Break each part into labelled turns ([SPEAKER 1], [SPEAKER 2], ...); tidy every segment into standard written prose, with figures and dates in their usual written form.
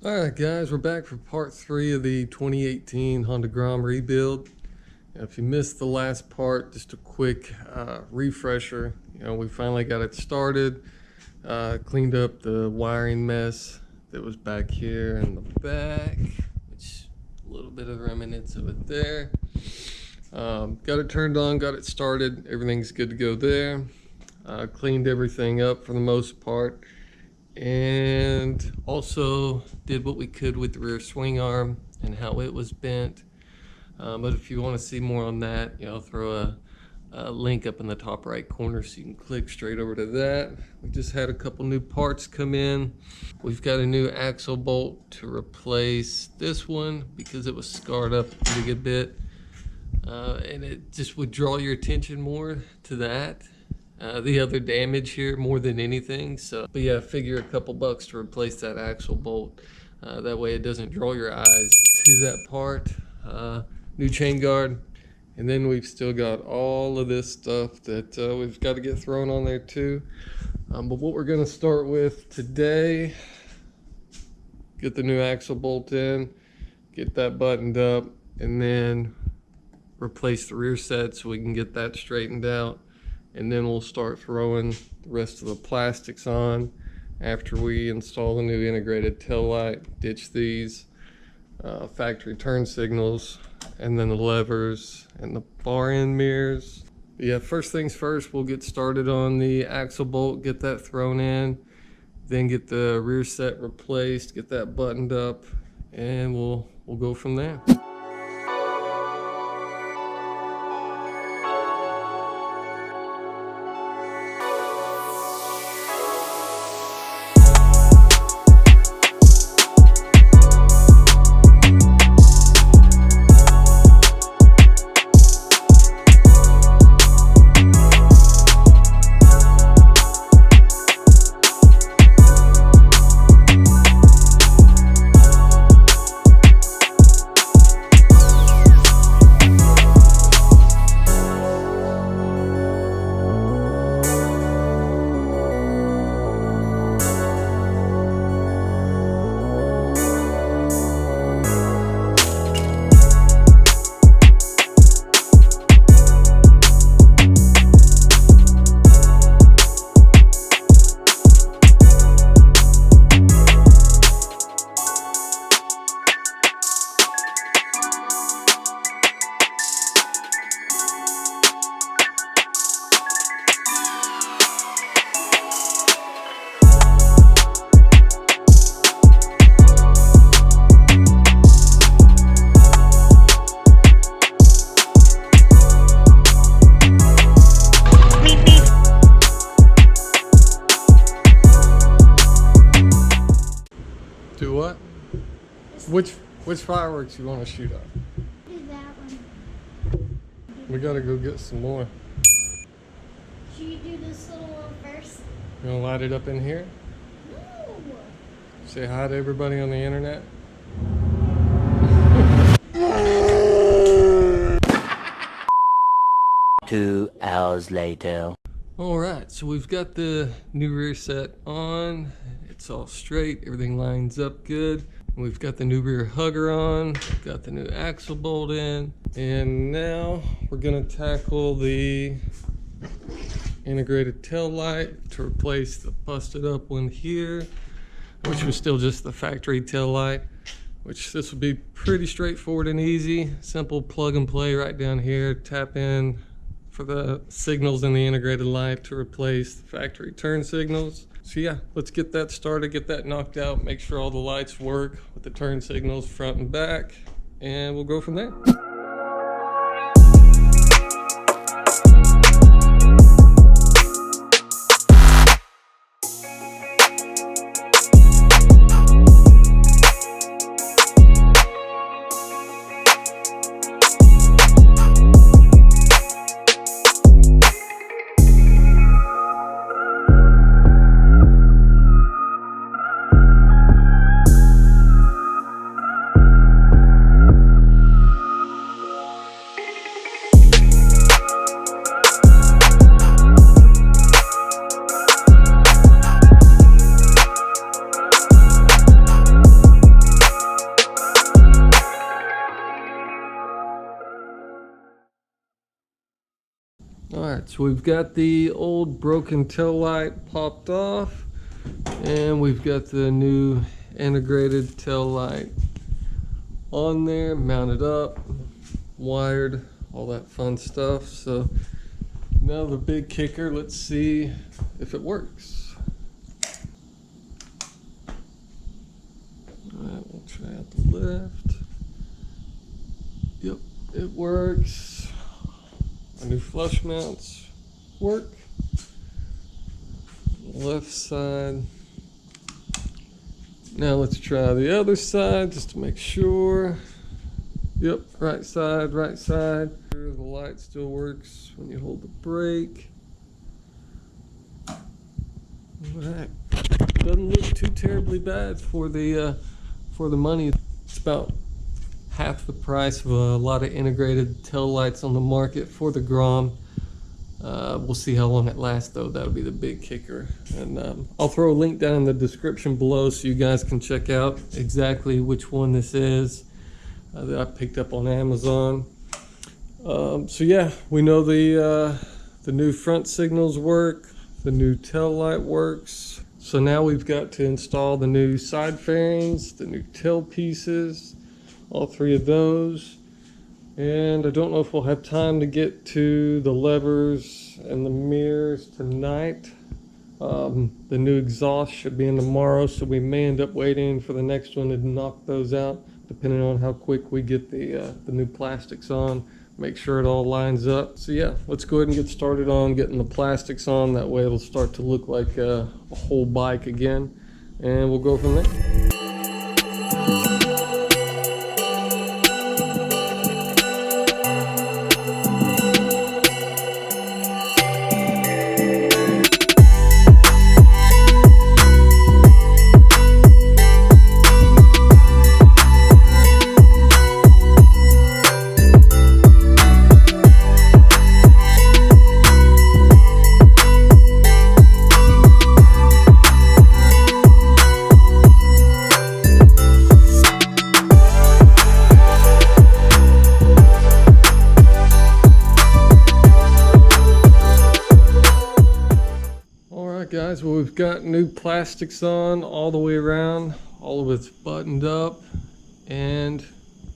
[SPEAKER 1] Alright guys, we're back for part 3 of the 2018 Honda Grom rebuild. If you missed the last part, just a quick refresher. We finally got it started, cleaned up the wiring mess that was back here in the back, which a little bit of remnants of it there. Got it turned on, got it started, everything's good to go there. Cleaned everything up for the most part. And also did what we could with the rear swing arm and how it was bent. But if you want to see more on that, I'll throw a link up in the top right corner so you can click straight over to that. We just had a couple new parts come in. We've got a new axle bolt to replace this one because it was scarred up a pretty good bit. And it just would draw your attention more to that. The other damage here more than anything. But yeah, figure a couple bucks to replace that axle bolt. That way it doesn't draw your eyes to that part. New chain guard. And then we've still got all of this stuff that we've got to get thrown on there too. But what we're going to start with today, get the new axle bolt in, get that buttoned up, and then replace the rear set so we can get that straightened out. And then we'll start throwing the rest of the plastics on after we install the new integrated tail light, ditch these factory turn signals, and then the levers and the bar end mirrors. But yeah, first things first, we'll get started on the axle bolt, get that thrown in, then get the rear set replaced, get that buttoned up, and we'll go from there. Do what? Which fireworks you want to shoot off?
[SPEAKER 2] Do that one.
[SPEAKER 1] We gotta go get some more.
[SPEAKER 2] Should you do this little one first?
[SPEAKER 1] You wanna light it up in here?
[SPEAKER 2] No.
[SPEAKER 1] Say hi to everybody on the internet.
[SPEAKER 3] 2 hours later.
[SPEAKER 1] Alright, so we've got the new rear set on. It's all straight, everything lines up good. We've got the new rear hugger on, we've got the new axle bolt in, and now we're gonna tackle the integrated tail light to replace the busted up one here, which was still just the factory tail light, which this will be pretty straightforward and easy. Simple plug and play right down here, tap in for the signals in the integrated light to replace the factory turn signals. So yeah, let's get that started, get that knocked out, make sure all the lights work with the turn signals front and back, and we'll go from there. Alright, so we've got the old broken tail light popped off, and we've got the new integrated tail light on there, mounted up, wired, all that fun stuff. So now the big kicker, let's see if it works. Alright, we'll try out the left. Yep, it works. Our new flush mounts work. Left side. Now let's try the other side just to make sure. Yep, right side, right side. The light still works when you hold the brake. Alright, doesn't look too terribly bad for the money. It's about half the price of a lot of integrated tail lights on the market for the Grom. We'll see how long it lasts though. That'll be the big kicker. And I'll throw a link down in the description below so you guys can check out exactly which one this is that I picked up on Amazon. So yeah, we know the new front signals work, the new tail light works. So now we've got to install the new side fairings, the new tail pieces, all three of those. And I don't know if we'll have time to get to the levers and the mirrors tonight. The new exhaust should be in tomorrow, so we may end up waiting for the next one to knock those out, depending on how quick we get the new plastics on. Make sure it all lines up. So yeah, let's go ahead and get started on getting the plastics on. That way it'll start to look like a whole bike again, and we'll go from there. Guys, well, we've got new plastics on all the way around, all of it's buttoned up, and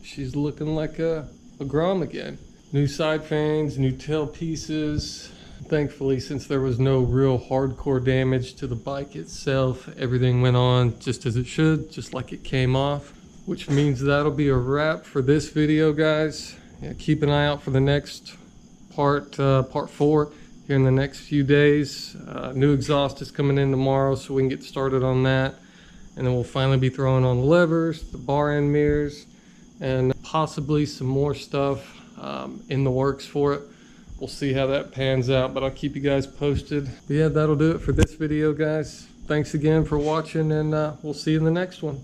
[SPEAKER 1] she's looking like a Grom again. New side fairings, new tail pieces. Thankfully, since there was no real hardcore damage to the bike itself, everything went on just as it should, just like it came off, which means that'll be a wrap for this video, guys. Yeah, keep an eye out for the next part 4 here in the next few days. New exhaust is coming in tomorrow, so we can get started on that, and then we'll finally be throwing on the levers, the bar end mirrors, and possibly some more stuff in the works for it. We'll see how that pans out, but I'll keep you guys posted. But yeah, that'll do it for this video, guys. Thanks again for watching, and we'll see you in the next one.